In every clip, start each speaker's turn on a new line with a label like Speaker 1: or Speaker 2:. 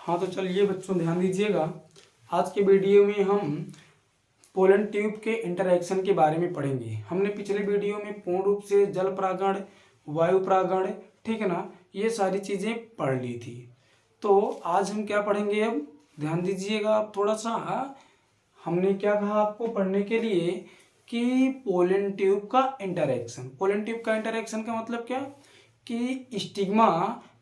Speaker 1: हाँ तो चलिए बच्चों ध्यान दीजिएगा। आज के वीडियो में हम पोलन ट्यूब के इंटरैक्शन के बारे में पढ़ेंगे। हमने पिछले वीडियो में पूर्ण रूप से जल परागण, वायु परागण, ठीक है ना, ये सारी चीज़ें पढ़ ली थी। तो आज हम क्या पढ़ेंगे, अब ध्यान दीजिएगा आप थोड़ा सा। हमने क्या कहा आपको पढ़ने के लिए कि पोलन ट्यूब का इंटरैक्शन। पोलन ट्यूब का इंटरैक्शन का मतलब क्या कि स्टिग्मा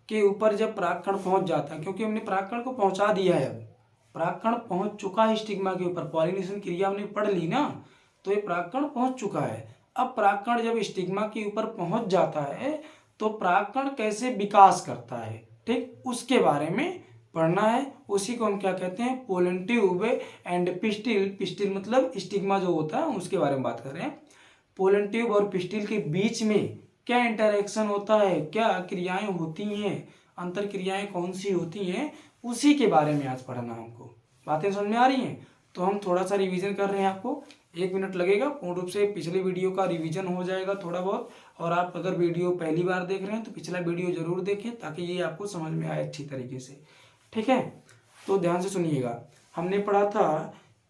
Speaker 1: के ऊपर जब परागकण पहुंच जाता है, क्योंकि हमने परागकण को पहुंचा दिया है, अब परागकण पहुंच चुका है स्टिग्मा के ऊपर, पॉलिनेशन क्रिया हमने पढ़ ली ना, तो ये परागकण पहुंच चुका है। अब परागकण जब स्टिग्मा के ऊपर पहुंच जाता है तो परागकण कैसे विकास करता है, ठीक, उसके बारे में पढ़ना है। उसी को हम क्या कहते हैं, pollen tube and pistil. Pistil मतलब स्टिग्मा जो होता है उसके बारे में बात कर रहे हैं। पोलन ट्यूब और पिस्टिल के बीच में क्या इंटरैक्शन होता है, क्या क्रियाएं होती हैं, अंतर क्रियाएं कौन सी होती हैं, उसी के बारे में आज पढ़ना हमको। बातें समझ में आ रही हैं? तो हम थोड़ा सा रिवीजन कर रहे हैं, आपको 1 मिनट लगेगा, पूर्ण रूप से पिछले वीडियो का रिवीजन हो जाएगा थोड़ा बहुत। और आप अगर वीडियो पहली बार देख रहे हैं तो पिछला वीडियो जरूर देखें ताकि ये आपको समझ में आए अच्छी तरीके से, ठीक है। तो ध्यान से सुनिएगा। हमने पढ़ा था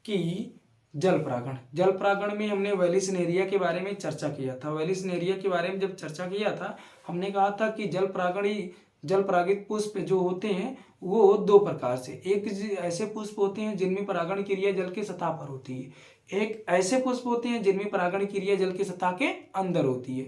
Speaker 1: कि जल परागण, जल परागण में हमने वेलिसनेरिया के बारे में चर्चा किया था। वेलिसनेरिया के बारे में जब चर्चा किया था, हमने कहा था कि जल परागणी, जल परागित पुष्प जो होते हैं वो 2 प्रकार से, एक ऐसे पुष्प होते हैं जिनमें परागण क्रिया जल के सतह पर होती है, एक ऐसे पुष्प होते हैं जिनमें परागण क्रिया जल के सतह के अंदर होती है।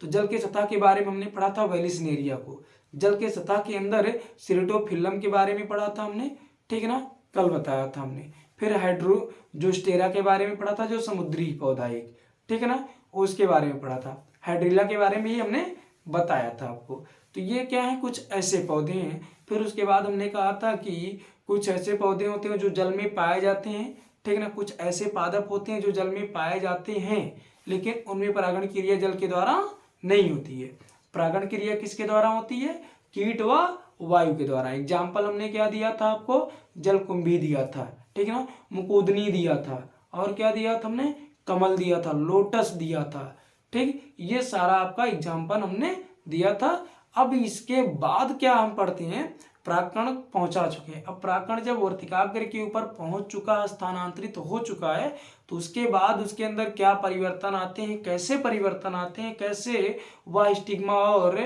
Speaker 1: तो जल के सतह के बारे में हमने पढ़ा था वेलिसनेरिया को। जल के सतह के अंदर सिरेटोफिल्लम के बारे में पढ़ा था हमने, ठीक है ना, कल बताया था हमने। फिर हाइड्रोजोस्टेरा के बारे में पढ़ा था, जो समुद्री पौधा एक, ठीक है ना, उसके बारे में पढ़ा था। हाइड्रिला के बारे में ही हमने बताया था आपको। तो ये क्या है, कुछ ऐसे पौधे हैं। फिर उसके बाद हमने कहा था कि कुछ ऐसे पौधे होते हैं जो जल में पाए जाते हैं, ठीक है ना, कुछ ऐसे पादप होते हैं जो जल में पाए जाते हैं लेकिन उनमें परागण क्रिया जल के द्वारा नहीं होती है। परागण क्रिया किसके द्वारा होती है, कीट व वायु के द्वारा। एग्जाम्पल हमने क्या दिया था आपको, जलकुंभी दिया था, ठीक है ना, मुकुदनी दिया था, और क्या दिया था हमने, कमल दिया था, लोटस दिया था, ठीक। ये सारा आपका एग्जाम्पल हमने दिया था। अब इसके बाद क्या हम पढ़ते हैं, परागकण पहुंचा चुके हैं। अब परागकण जब वर्तिकाग्र के ऊपर पहुंच चुका, स्थानांतरित हो चुका है, तो उसके बाद उसके अंदर क्या परिवर्तन आते हैं, कैसे परिवर्तन आते हैं, कैसे वह स्टिग्मा और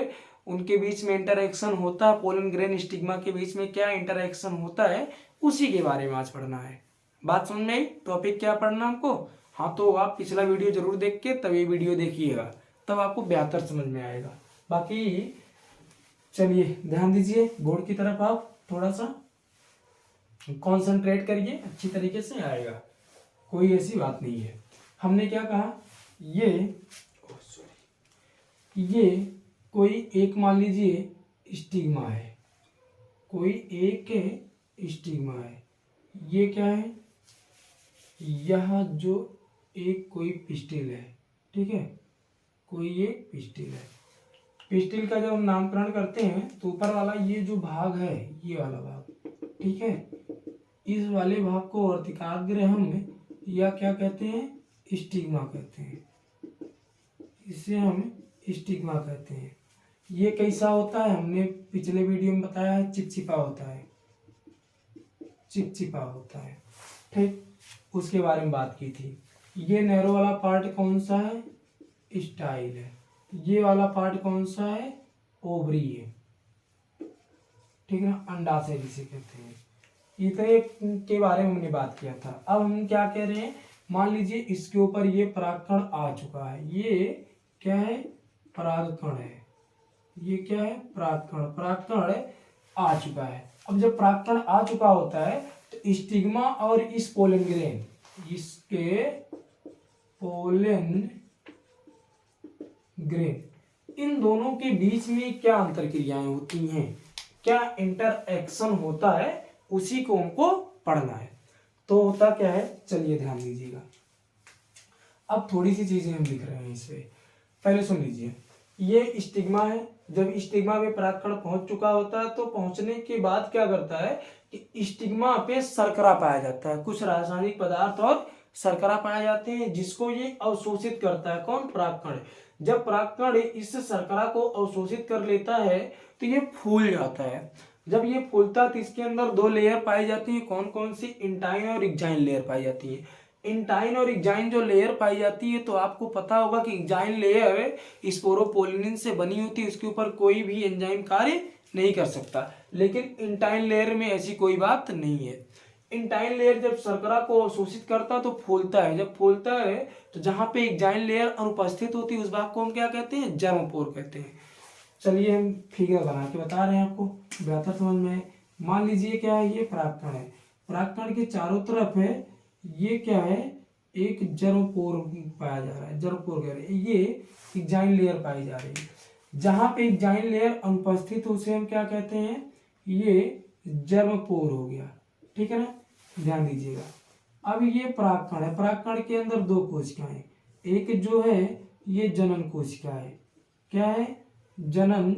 Speaker 1: उनके बीच में इंटरैक्शन होता है, पोलन ग्रेन स्टिग्मा के बीच में क्या इंटरैक्शन होता है, उसी के बारे में आज पढ़ना है। बात समझ में आई? टॉपिक क्या पढ़ना हमको? हाँ तो आप पिछला वीडियो जरूर देख के तब ये वीडियो देखिएगा, तब आपको बेहतर समझ में आएगा। बाकी चलिए ध्यान दीजिए, बोर्ड की तरफ आप थोड़ा सा कंसंट्रेट करिए, अच्छी तरीके से आएगा, कोई ऐसी बात नहीं है। हमने क्या कहा, ये कोई एक मान लीजिए स्टिग्मा है, कोई एक स्टिग्मा है, ये क्या है, यह जो एक कोई पिस्टिल है, ठीक है, कोई एक पिस्टिल है। पिस्टिल का जब हम नामकरण करते हैं तो ऊपर वाला ये जो भाग है, ये वाला भाग, ठीक है, इस वाले भाग को वर्तिकाग्र हम या क्या कहते हैं, स्टिग्मा कहते हैं, इसे हम स्टिग्मा कहते हैं। ये कैसा होता है, हमने पिछले वीडियो में बताया है, चिपचिपा होता है, चिपचिपा होता है, ठीक, उसके बारे में बात की थी। ये नैरो वाला पार्ट कौन सा है, स्टाइल है, ये वाला पार्ट कौन सा है, ओवरी है, ठीक है ना, अंडाशय जिसे कहते हैं। इतने के बारे में हमने बात किया था। अब हम क्या कह रहे हैं, मान लीजिए इसके ऊपर ये परागकण आ चुका है, ये क्या है, परागकण है, ये क्या है, परागकण, परागकण आ चुका है। अब जब परागकण आ चुका होता है तो स्टिग्मा और इस पोलन ग्रेन, इसके पोलन ग्रेन, इन दोनों के बीच में क्या अंतर क्रियाएं होती हैं, क्या इंटरएक्शन होता है, उसी को हमको पढ़ना है। तो होता क्या है, चलिए ध्यान दीजिएगा। अब थोड़ी सी चीजें हम लिख रहे हैं इस पे, पहले सुन लीजिए। ये स्टिग्मा है, जब स्टिग्मा में परागकण पहुंच चुका होता है तो पहुंचने के बाद क्या करता है कि स्टिग्मा पे शर्करा पाया जाता है, कुछ रासायनिक पदार्थ और शर्करा पाए जाते हैं, जिसको ये अवशोषित करता है, कौन, परागकण। जब परागकण इस शर्करा को अवशोषित कर लेता है तो ये फूल जाता है। जब ये फूलता है तो इसके अंदर दो लेयर पाई जाती है। कौन कौन सी? इंटाइन और एक्जाइन लेयर पाई जाती है। इंटाइन और एक्जाइन जो लेयर पाई जाती है, तो आपको पता होगा कि एक्जाइन लेयर स्पोरोपोलिनिन से बनी होती है, उसके ऊपर कोई भी एंजाइम कार्य नहीं कर सकता। लेकिन इंटाइन लेयर में ऐसी कोई बात नहीं है। इंटाइन लेयर जब शर्करा को अवशोषित करता है तो फूलता है। जब फूलता है तो जहां पे एक्जाइन लेयर अनुपस्थित होती है उस भाग को हम क्या कहते हैं? जर्मपोर कहते हैं। चलिए हम फिगर बना के बता रहे हैं आपको बेहतर समझ में। मान लीजिए क्या है, ये परागकण है, परागकण के चारों तरफ है, ये क्या है? एक जर्मपोर पाया जा रहा है, जर्मपोर कह रहे हैं, ये एक्जाइन लेयर पाई जा रही है। जहां पे एक्जाइन लेयर अनुपस्थित उसे हम क्या कहते हैं? ये जर्मपोर हो गया, ठीक है ना, ध्यान दीजिएगा। अब ये परागकण है, परागकण के अंदर दो कोशिकाएं, एक जो है ये जनन कोशिका है, क्या है? जनन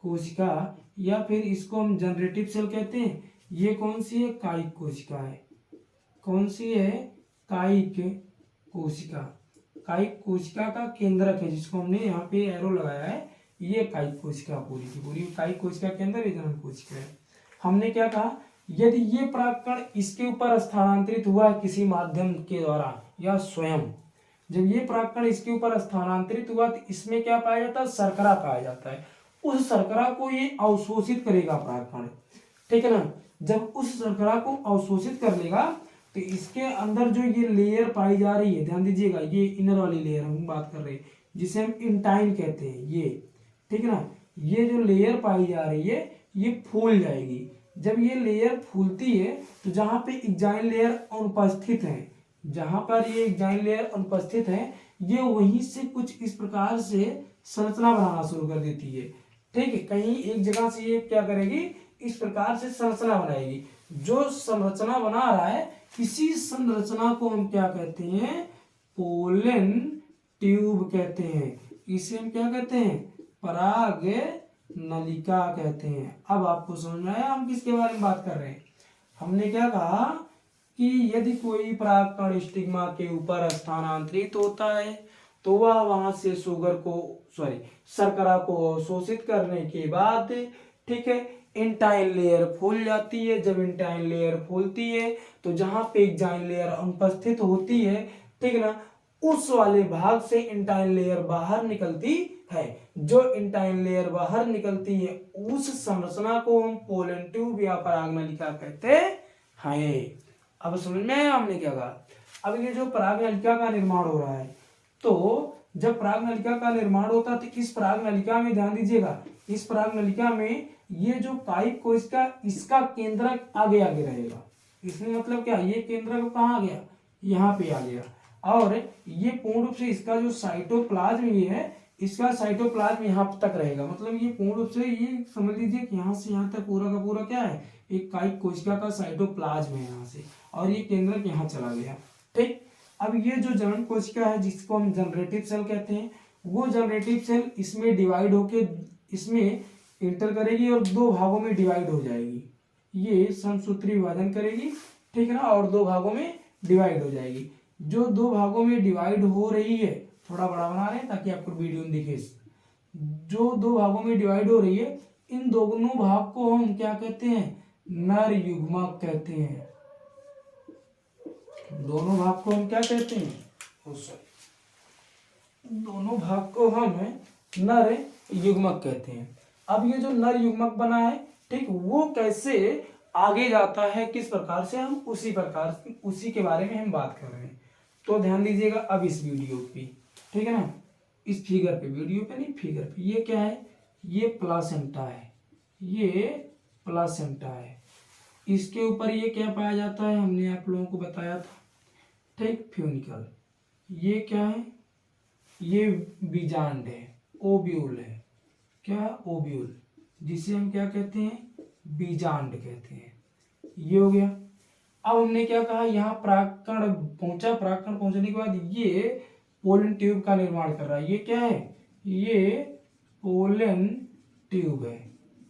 Speaker 1: कोशिका, या फिर इसको हम जनरेटिव सेल कहते हैं। ये कौन सी है? कायिक कोशिका है। कौन सी है? कायिक कोशिका। कायिक कोशिका का केंद्रक है, जिसको हमने यहाँ पे एरो लगाया है, ये कायिक कोशिका पूरी की पूरी। कायिक कोशिका के अंदर ये जनन कोशिका है। हमने क्या कहा? यदि ये परागकण इसके ऊपर स्थानांतरित हुआ है किसी माध्यम के द्वारा या स्वयं, जब ये परागकण इसके ऊपर स्थानांतरित हुआ तो इसमें क्या पाया जाता है? शर्करा पाया जाता है। उस शर्करा को ये अवशोषित करेगा परागकण, ठीक है ना। जब उस शर्करा को अवशोषित कर लेगा तो इसके अंदर जो ये लेयर पाई जा रही है, ध्यान दीजिएगा, ये इनर वाली लेयर हम बात कर रहे हैं, जिसे हम इंटाइन कहते हैं, ये, ठीक है ना। ये जो लेयर पाई जा रही है ये फूल जाएगी। जब ये लेयर फूलती है तो जहां पे एक्जाइन लेयर अनुपस्थित है, जहां पर ये एक्जाइन लेयर अनुपस्थित है, ये वहीं से कुछ इस प्रकार से संरचना बनाना शुरू कर देती है, ठीक है। कहीं एक जगह से ये क्या करेगी? इस प्रकार से संरचना बनाएगी। जो संरचना बना रहा है, इसी संरचना को हम क्या कहते हैं? पोलन ट्यूब कहते हैं। इसे हम क्या कहते हैं? पराग नलिका कहते हैं। अब आपको समझ में आया हम किसके बारे में बात कर रहे हैं? हमने क्या कहा कि यदि कोई परागकण स्टिग्मा के ऊपर स्थानांतरित होता है तो वह वहां से शर्करा को अवशोषित करने के बाद, ठीक है, इंटाइन लेयर फूल जाती है। जब इंटाइन लेयर फूलती है तो जहां पे एक्जाइन लेयर अनुपस्थित होती है, ठीक है ना, उस वाले भाग से इंटाइन लेयर बाहर निकलती है। जो इंटाइन लेयर बाहर निकलती है उस संरचना को हम पोलन ट्यूब या परागनलिका कहते हैं। अब समझ में आया हमने क्या कहा? अब ये जो परागनलिका का निर्माण हो रहा है, तो जब परागनलिका का निर्माण होता है तो इस परागनलिका में ध्यान दीजिएगा, इस परागनलिका में ये जो कायिक कोशिका, इसका केंद्रक आगे आगे रहेगा। इसमें मतलब क्या? ये केंद्रक कहाँ आ गया? यहाँ पे आ गया। और ये पूर्ण रूप से इसका जो साइटोप्लाज्म ये है, इसका साइटोप्लाज्म यहाँ तक रहेगा। मतलब ये पूर्ण रूप से, ये समझ लीजिए कि यहाँ से यहाँ तक पूरा का पूरा क्या है? एक कायिक कोशिका का साइटोप्लाज्म है यहाँ से, और ये केंद्रक यहाँ चला गया, ठीक। अब ये जो जनन कोशिका है, जिसको हम जनरेटिव सेल कहते हैं, वो जनरेटिव सेल इसमें डिवाइड होके इसमें इंटर करेगी और दो भागों में डिवाइड हो जाएगी। ये समसूत्री विभाजन करेगी, ठीक है ना, और दो भागों में डिवाइड हो जाएगी। जो दो भागों में डिवाइड हो रही है, थोड़ा बड़ा बना रहे हैं ताकि आपको वीडियो में दिखे, जो दो भागों में डिवाइड हो रही है, इन दोनों भाग को हम क्या कहते हैं? नर युग्मक कहते हैं। दोनों भाग को हम क्या कहते हैं? दोनों भाग को हम नर युग्मक कहते हैं। अब ये जो नर युग्मक बना है, ठीक, वो कैसे आगे जाता है, किस प्रकार से, हम उसी के बारे में हम बात कर रहे हैं। तो ध्यान दीजिएगा अब इस वीडियो पे, ठीक है ना, इस फिगर पे, वीडियो पे नहीं, फिगर पे। ये क्या है? ये प्लासेंटा है, ये प्लासेंटा है। इसके ऊपर ये क्या पाया जाता है? हमने आप लोगों को बताया था, ठीक, फ्यूनिकल। ये क्या है? ये बीजांड है, ओव्यूल है। क्या? ओव्यूल, जिसे हम क्या कहते हैं? बीजांड कहते हैं। ये हो गया। अब हमने क्या कहा? यहाँ परागकण पहुंचा, परागकण पहुंचने के बाद ये पोलन ट्यूब का निर्माण कर रहा है। ये क्या है? ये पोलन ट्यूब है।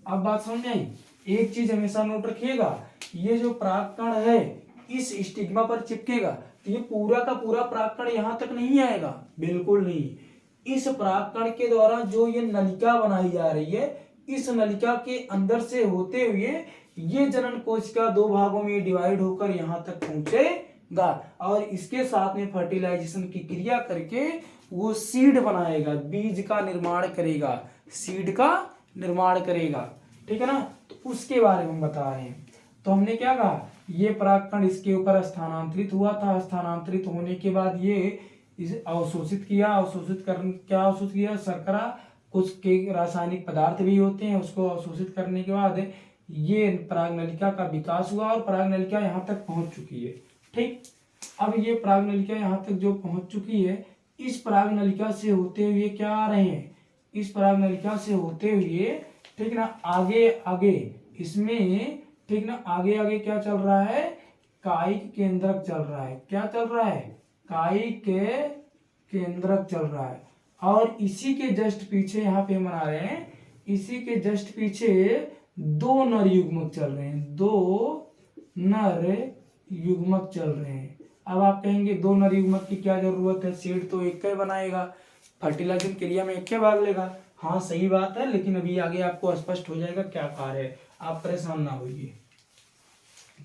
Speaker 1: अब बात समझ में आई? एक चीज हमेशा नोट रखिएगा, ये जो परागकण है इस स्टिग्मा पर चिपकेगा तो ये पूरा का पूरा परागकण यहाँ तक नहीं आएगा, बिल्कुल नहीं। इस परागकण के द्वारा जो ये नलिका बनाई जा रही है, इस नलिका के अंदर से होते हुए ये जनन कोशिका दो भागों में डिवाइड होकर यहाँ तक पहुंचेगा और इसके साथ में फर्टिलाइजेशन की क्रिया करके वो सीड बनाएगा, बीज का निर्माण करेगा, सीड का निर्माण करेगा। ठीक है ना, तो उसके बारे में बता रहे हैं। तो हमने क्या कहा, ये परागकण इसके ऊपर स्थानांतरित हुआ था, स्थानांतरित होने के बाद ये इसे अवशोषित किया, अवशोषित कर क्या अवशोषित किया, शर्करा कुछ के रासायनिक पदार्थ भी होते हैं, उसको अवशोषित करने के बाद ये परागनलिका का विकास हुआ और परागनलिका यहाँ तक पहुंच चुकी है। ठीक, अब ये परागनलिका यहाँ तक जो पहुंच चुकी है, इस परागनलिका से होते हुए क्या आ रहे हैं, इस परागनलिका से होते हुए, ठीक ना, आगे आगे इसमें, ठीक ना, आगे आगे क्या चल रहा है, कायिक केंद्रक चल रहा है। क्या चल रहा है, कायिक केंद्रक चल रहा है। और इसी के जस्ट पीछे यहाँ पे बना रहे हैं, इसी के जस्ट पीछे दो नर युग्मक चल रहे हैं, दो नर युग्मक चल रहे हैं। अब आप कहेंगे दो नर युग्मक की क्या जरूरत है, सीड तो एक का ही बनाएगा, फर्टिलाइजेशन क्रिया में एक के भाग लेगा। हाँ सही बात है, लेकिन अभी आगे आपको स्पष्ट हो जाएगा क्या कार्य है, आप परेशान ना होइए।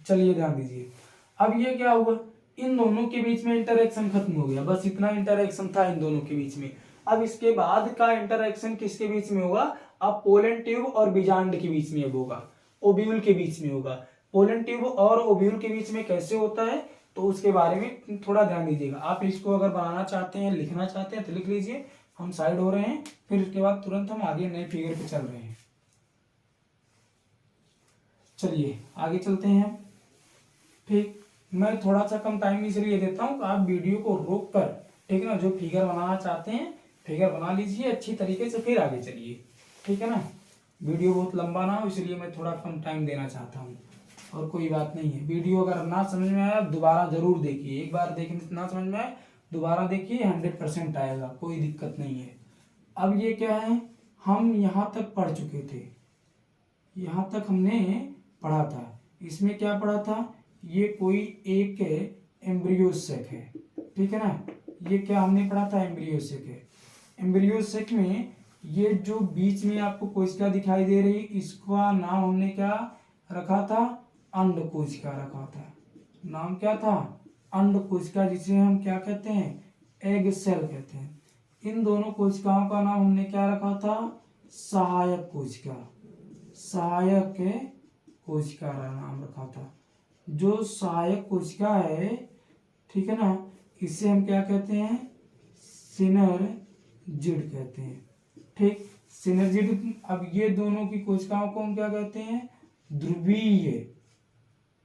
Speaker 1: चलिए ध्यान दीजिए, अब ये क्या हुआ, इन दोनों के बीच में इंटरेक्शन खत्म हो गया, बस इतना इंटरेक्शन था इन दोनों के बीच में। अब इसके बाद का इंटरेक्शन किसके बीच में होगा, अब पोलन ट्यूब और बीजांड के बीच में होगा, ओव्यूल के बीच में होगा। पोलन ट्यूब और ओव्यूल के बीच में कैसे होता है, तो उसके बारे में थोड़ा ध्यान दीजिएगा। आप इसको अगर बनाना चाहते हैं, लिखना चाहते हैं तो लिख लीजिए, हम साइड हो रहे हैं, फिर उसके बाद तुरंत हम आगे नए फिगर पे चल रहे हैं। चलिए आगे चलते हैं। ठीक, मैं थोड़ा सा कम टाइम इसलिए देता हूँ कि आप वीडियो को रोक कर, ठीक है ना, जो फिगर बनाना चाहते हैं फिगर बना लीजिए अच्छी तरीके से, फिर आगे चलिए। ठीक है ना, वीडियो बहुत लंबा ना हो इसलिए मैं थोड़ा कम टाइम देना चाहता हूँ, और कोई बात नहीं है। वीडियो अगर ना समझ में आया दोबारा जरूर देखिए, एक बार देखने से ना समझ में आए दोबारा देखिए, 100% आएगा, कोई दिक्कत नहीं है। अब ये क्या है, हम यहाँ तक पढ़ चुके थे, यहाँ तक हमने पढ़ा था। इसमें क्या पढ़ा था, ये कोई एक एम्ब्रियोसेक है, ठीक है ना, ये क्या हमने पढ़ा था, एम्ब्रियोसेक है। एम्ब्रियोसेक में ये जो बीच में आपको कोशिका दिखाई दे रही, इसका नाम हमने क्या रखा था, अंड कोशिका रखा था। नाम क्या था, अंड कोशिका, जिसे हम क्या कहते हैं, एग सेल कहते हैं। इन दोनों कोशिकाओं का नाम हमने क्या रखा था, सहायक कोशिका, सहायक कोशिका का नाम रखा था। जो सहायक कोशिका है, ठीक है ना, इसे हम क्या कहते हैं, सिनर्जिड कहते हैं। ठीक, सिनर्जिड। अब ये दोनों की कोशिकाओं को हम क्या कहते हैं, ध्रुवीय,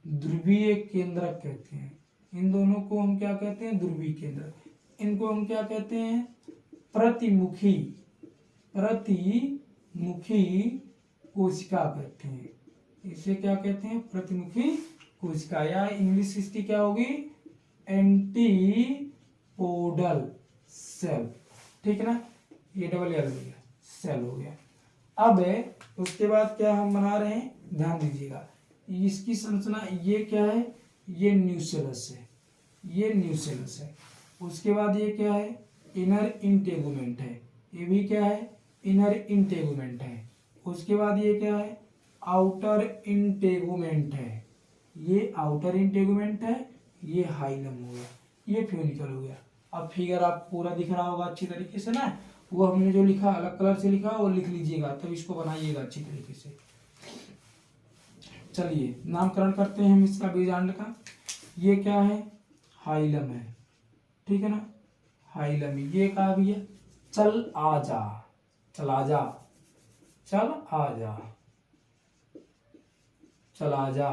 Speaker 1: ध्रुवीय केंद्रक कहते हैं। इन दोनों को हम क्या कहते हैं, ध्रुवीय केंद्रक। इनको हम क्या कहते हैं, प्रतिमुखी, प्रतिमुखी कोशिका कहते हैं। इसे क्या कहते हैं, प्रतिमुखी कोशिका, या इंग्लिश इसकी क्या होगी, एंटीपोडल सेल। ठीक है ना, ये डबल एल हो गया, सेल हो गया। अब उसके बाद क्या हम बना रहे हैं, ध्यान दीजिएगा, इसकी संरचना ये क्या है, ये न्यूसेलस है, ये न्यूसेलस है। उसके बाद ये क्या है, इनर इंटेगुमेंट है, ये भी क्या है, इनर इंटेगुमेंट है। उसके बाद ये क्या है, आउटर इंटेगुमेंट है, ये आउटर इंटेगुमेंट है, ये हाइलम हो गया, ये फ्यूनिकल हो गया। अब फिगर आप पूरा दिख रहा होगा अच्छी तरीके से ना, वो हमने जो लिखा अलग कलर से लिखा वो लिख लीजिएगा, तब इसको बनाइएगा अच्छी तरीके से। चलिए नामकरण करते हैं हम इसका, बीजांड का। ये क्या है, हाइलम है, ठीक है ना, हाइलम। ये कहा भी है, चल आजा, चल आजा, चल आजा, चल आजा,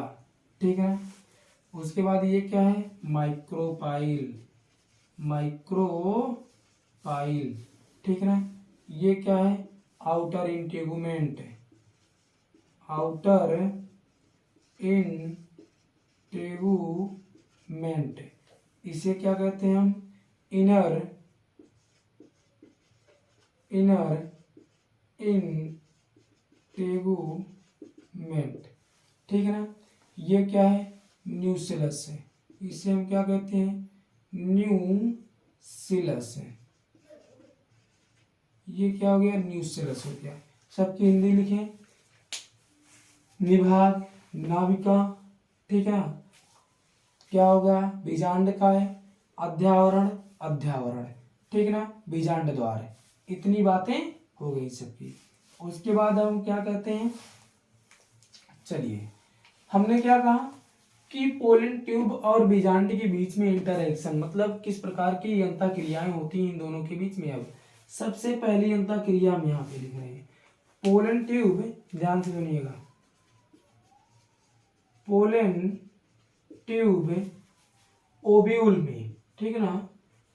Speaker 1: ठीक है ना। उसके बाद ये क्या है, माइक्रोपाइल, माइक्रोपाइल, ठीक है ना। ये क्या है, आउटर इंटेगुमेंट, आउटर इंटेगुमेंट। इसे क्या कहते हैं हम, इनर, इनर इंटेगुमेंट, ठीक है ना। ये क्या है, न्यूसिलस है, इसे हम क्या कहते हैं, न्यूसिलस है। ये क्या हो गया, न्यूसिलस हो गया। सबकी हिंदी लिखें। निभाग, नाभिका, ठीक है। क्या होगा? बीजांड काय, अध्यावरण, अध्यावरण, ठीक ना, बीजांड द्वार। इतनी बातें हो गई सबकी। उसके बाद हम क्या कहते हैं, चलिए हमने क्या कहा कि पोलन ट्यूब और बीजांड के बीच में इंटरएक्शन, मतलब किस प्रकार की अंतः क्रियाएं होती हैं इन दोनों के बीच में। अब सबसे पहली अंतः क्रिया हम यहाँ पे लिख रहे हैं। पोलन ट्यूब, ध्यान से सुनिएगा, पोलन ट्यूब ओव्यूल में, ठीक है ना,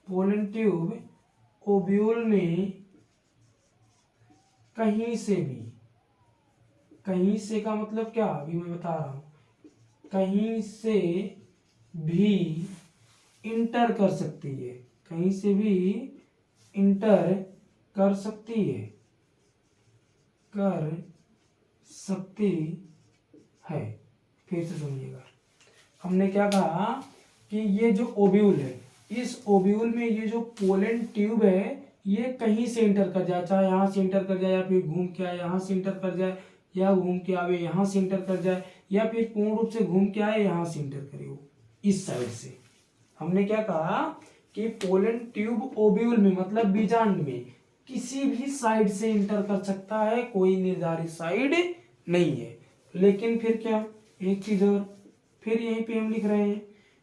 Speaker 1: पोलन ट्यूब ओव्यूल में कहीं से भी, कहीं से का मतलब क्या, अभी मैं बता रहा हूं, कहीं से भी इंटर कर सकती है, कहीं से भी इंटर कर सकती है, कर सकती है। फिर से सुनिएगा, हमने क्या कहा कि ये जो ओव्यूल है, इस ओव्यूल में ये जो पोलन ट्यूब है ये कहीं से इंटर कर जाए, चाहे यहाँ से इंटर कर जाए या फिर घूम के आए यहाँ से इंटर कर जाए, या घूम के आवे यहाँ से इंटर कर जाए, या फिर पूर्ण रूप से घूम के आए यहाँ से इंटर करे वो इस साइड से। हमने क्या कहा कि पोलन ट्यूब ओव्यूल में मतलब बीजांड में किसी भी साइड से इंटर कर सकता है, कोई निर्धारित साइड नहीं है। लेकिन फिर क्या, एक चीज और, फिर यहीं पे हम लिख रहे हैं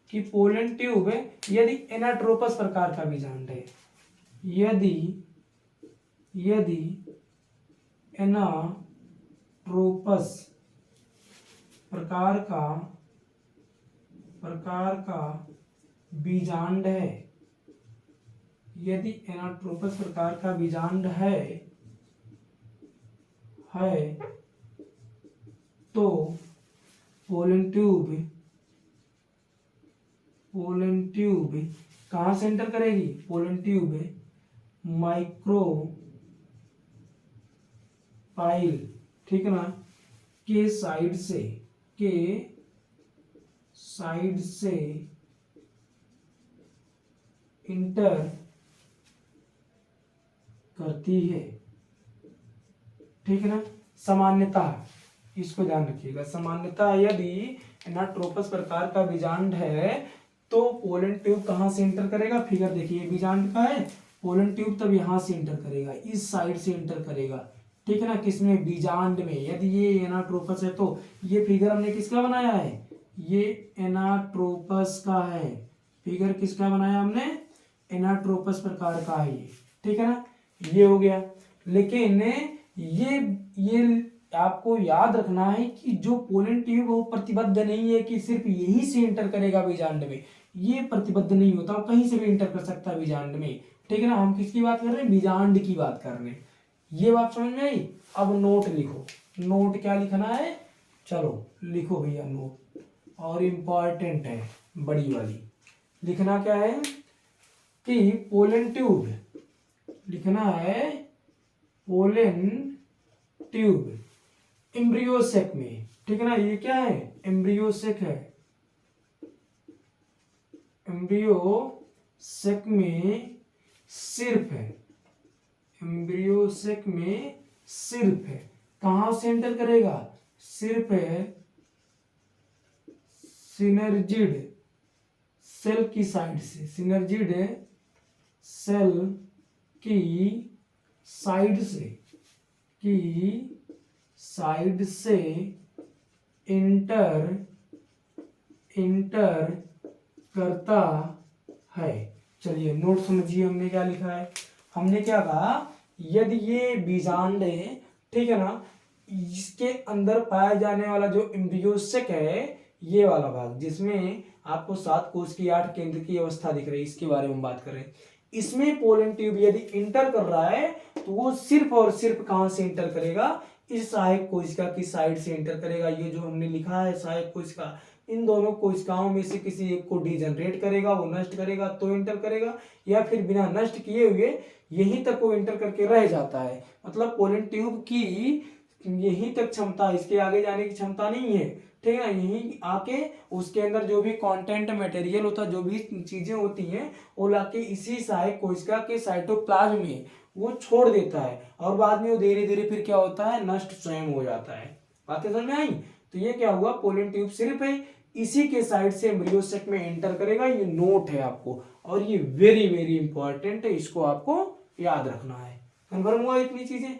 Speaker 1: कि पोलन ट्यूब यदि एनाट्रोपस प्रकार का बीजांड है, यदि एनाट्रोपस प्रकार का बीजांड है, यदि एनाट्रोपस प्रकार का बीजांड है तो पोलन ट्यूब कहाँ से एंटर करेगी, पोलन ट्यूब माइक्रोपाइल, ठीक है ना, के साइड से इंटर करती है, ठीक है ना। सामान्यतः इसको ध्यान रखिएगा, सामान्यतः यदि एनाट्रोपस प्रकार का बीजांड है तो पोलन ट्यूब कहाँ से इंटर करेगा, फिगर देखिए बीजांड का है, पोलन ट्यूब तब यहाँ से इंटर करेगा, इस साइड से इंटर करेगा, ठीक है ना, किसमें, बीजांड में। यदि ये एनाट्रोपस है तो ये फिगर हमने किसका बनाया है, ये एनाट्रोपस का है, फिगर किसका बनाया हमने, एनाट्रोपस प्रकार का है ये, ठीक है ना, ये हो गया। लेकिन ये आपको याद रखना है कि जो पोलन ट्यूब वो प्रतिबद्ध नहीं है कि सिर्फ यहीं से इंटर करेगा बीजांड में, ये प्रतिबद्ध नहीं होता, वो कहीं से भी इंटर कर सकता है बीजांड में, ठीक है ना। हम किसकी बात कर रहे हैं, बीजांड की बात कर रहे हैं, ये बात समझ में आई। अब नोट लिखो, नोट क्या लिखना है, चलो लिखो भैया नोट, और इम्पॉर्टेंट है बड़ी वाली, लिखना क्या है कि पोलन ट्यूब, लिखना है पोलन ट्यूब एम्ब्रियोसेक में, ठीक है ना, ये क्या है, एम्ब्रियोसेक है, एम्ब्रियोसेक में सिर्फ है, एम्ब्रियोसेक में सिर्फ है, कहां से एंटर करेगा, सिर्फ है सिनर्जिड सेल की साइड से, सिनर्जिड सेल की साइड से इंटर करता है। चलिए नोट समझिए हमने क्या लिखा है, हमने क्या कहा, यदि ये बीजांड है, ठीक है ना, इसके अंदर पाया जाने वाला जो एम्ब्रियोसेक है, ये वाला भाग जिसमें आपको 7 कोश की 8 केंद्र की अवस्था दिख रही है, इसके बारे में बात करें, इसमें पोलन ट्यूब यदि इंटर कर रहा है तो वो सिर्फ और सिर्फ कहां से इंटर करेगा, इस सहायक कोशिका की साइड से इंटर करेगा। ये जो हमने लिखा है सहायक कोशिका, इन दोनों कोशिकाओं में से किसी एक को डिजनरेट करेगा, वो नष्ट करेगा तो इंटर करेगा, या फिर बिना नष्ट किए हुए यहीं तक वो इंटर करके रह जाता है। मतलब पोलन ट्यूब की यहीं तक क्षमता, इसके आगे जाने की क्षमता नहीं है, ठीक है ना। यहीं आके उसके अंदर जो भी कंटेंट मटेरियल होता है, जो भी चीजें होती हैं, वो लाके इसी सहायक कोशिका के साइटोप्लाज्म में वो छोड़ देता है और बाद में वो धीरे धीरे फिर क्या होता है, नष्ट स्वयं हो जाता है। बातें समझ में आई? तो ये क्या हुआ, पोलन ट्यूब सिर्फ है इसी के साइड से एम्ब्रियो सेक में एंटर करेगा। ये नोट है आपको, और ये वेरी वेरी इंपॉर्टेंट है, इसको आपको याद रखना है। कन्फर्म हुआ इतनी चीजें?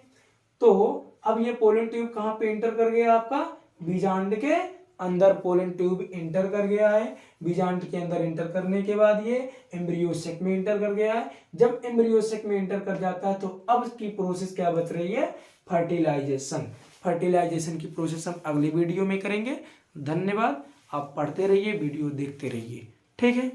Speaker 1: तो अब ये पोलन ट्यूब कहाँ पे एंटर कर गया, आपका बीजांड के अंदर पोलन ट्यूब एंटर कर गया है। बीजांड के अंदर एंटर करने के बाद ये एम्ब्रियो सेक में एंटर कर गया है। जब एम्ब्रियो सेक में एंटर कर जाता है तो अब की प्रोसेस क्या बच रही है, फर्टिलाइजेशन। फर्टिलाइजेशन की प्रोसेस हम अगली वीडियो में करेंगे। धन्यवाद। आप पढ़ते रहिए, वीडियो देखते रहिए, ठीक है।